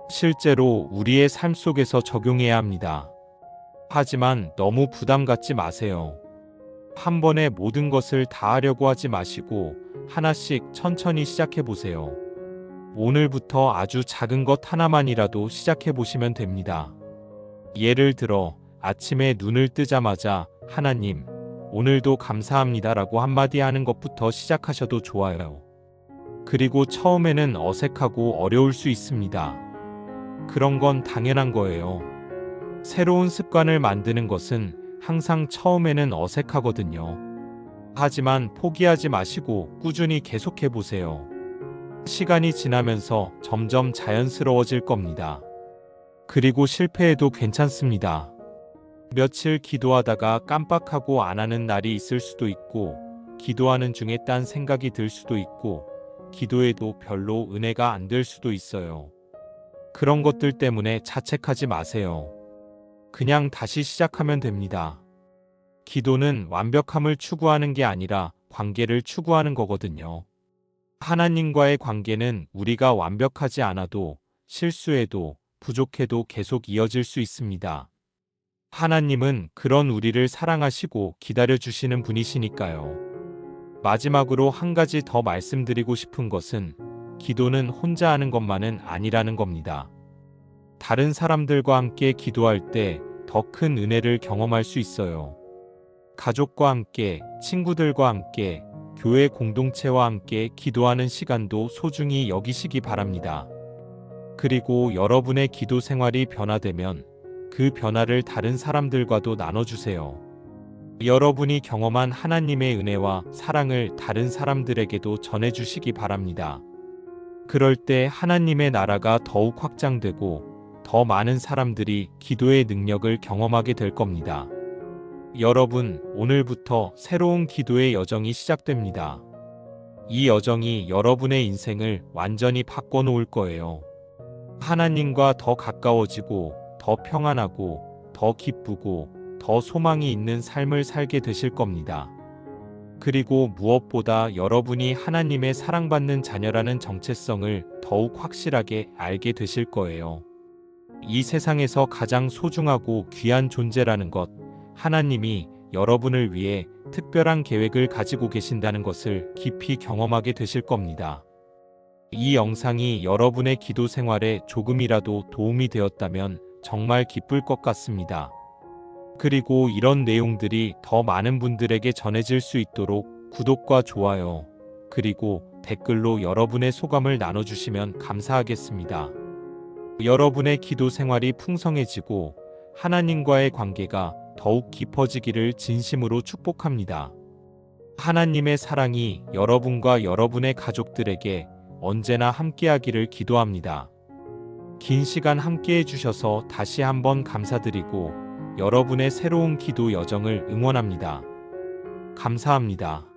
실제로 우리의 삶 속에서 적용해야 합니다. 하지만 너무 부담 갖지 마세요. 한 번에 모든 것을 다 하려고 하지 마시고 하나씩 천천히 시작해 보세요. 오늘부터 아주 작은 것 하나만이라도 시작해 보시면 됩니다. 예를 들어 아침에 눈을 뜨자마자 하나님, 오늘도 감사합니다라고 한마디 하는 것부터 시작하셔도 좋아요. 그리고 처음에는 어색하고 어려울 수 있습니다. 그런 건 당연한 거예요. 새로운 습관을 만드는 것은 항상 처음에는 어색하거든요. 하지만 포기하지 마시고 꾸준히 계속해 보세요. 시간이 지나면서 점점 자연스러워질 겁니다. 그리고 실패해도 괜찮습니다. 며칠 기도하다가 깜빡하고 안 하는 날이 있을 수도 있고, 기도하는 중에 딴 생각이 들 수도 있고, 기도해도 별로 은혜가 안 될 수도 있어요. 그런 것들 때문에 자책하지 마세요. 그냥 다시 시작하면 됩니다. 기도는 완벽함을 추구하는 게 아니라 관계를 추구하는 거거든요. 하나님과의 관계는 우리가 완벽하지 않아도, 실수해도, 부족해도 계속 이어질 수 있습니다. 하나님은 그런 우리를 사랑하시고 기다려주시는 분이시니까요. 마지막으로 한 가지 더 말씀드리고 싶은 것은, 기도는 혼자 하는 것만은 아니라는 겁니다. 다른 사람들과 함께 기도할 때 더 큰 은혜를 경험할 수 있어요. 가족과 함께, 친구들과 함께, 교회 공동체와 함께 기도하는 시간도 소중히 여기시기 바랍니다. 그리고 여러분의 기도 생활이 변화되면 그 변화를 다른 사람들과도 나눠주세요. 여러분이 경험한 하나님의 은혜와 사랑을 다른 사람들에게도 전해주시기 바랍니다. 그럴 때 하나님의 나라가 더욱 확장되고 더 많은 사람들이 기도의 능력을 경험하게 될 겁니다. 여러분, 오늘부터 새로운 기도의 여정이 시작됩니다. 이 여정이 여러분의 인생을 완전히 바꿔놓을 거예요. 하나님과 더 가까워지고, 더 평안하고, 더 기쁘고, 더 소망이 있는 삶을 살게 되실 겁니다. 그리고 무엇보다 여러분이 하나님의 사랑받는 자녀라는 정체성을 더욱 확실하게 알게 되실 거예요. 이 세상에서 가장 소중하고 귀한 존재라는 것, 하나님이 여러분을 위해 특별한 계획을 가지고 계신다는 것을 깊이 경험하게 되실 겁니다. 이 영상이 여러분의 기도 생활에 조금이라도 도움이 되었다면 정말 기쁠 것 같습니다. 그리고 이런 내용들이 더 많은 분들에게 전해질 수 있도록 구독과 좋아요, 그리고 댓글로 여러분의 소감을 나눠주시면 감사하겠습니다. 여러분의 기도 생활이 풍성해지고 하나님과의 관계가 더욱 깊어지기를 진심으로 축복합니다. 하나님의 사랑이 여러분과 여러분의 가족들에게 언제나 함께하기를 기도합니다. 긴 시간 함께해 주셔서 다시 한번 감사드리고 여러분의 새로운 기도 여정을 응원합니다. 감사합니다.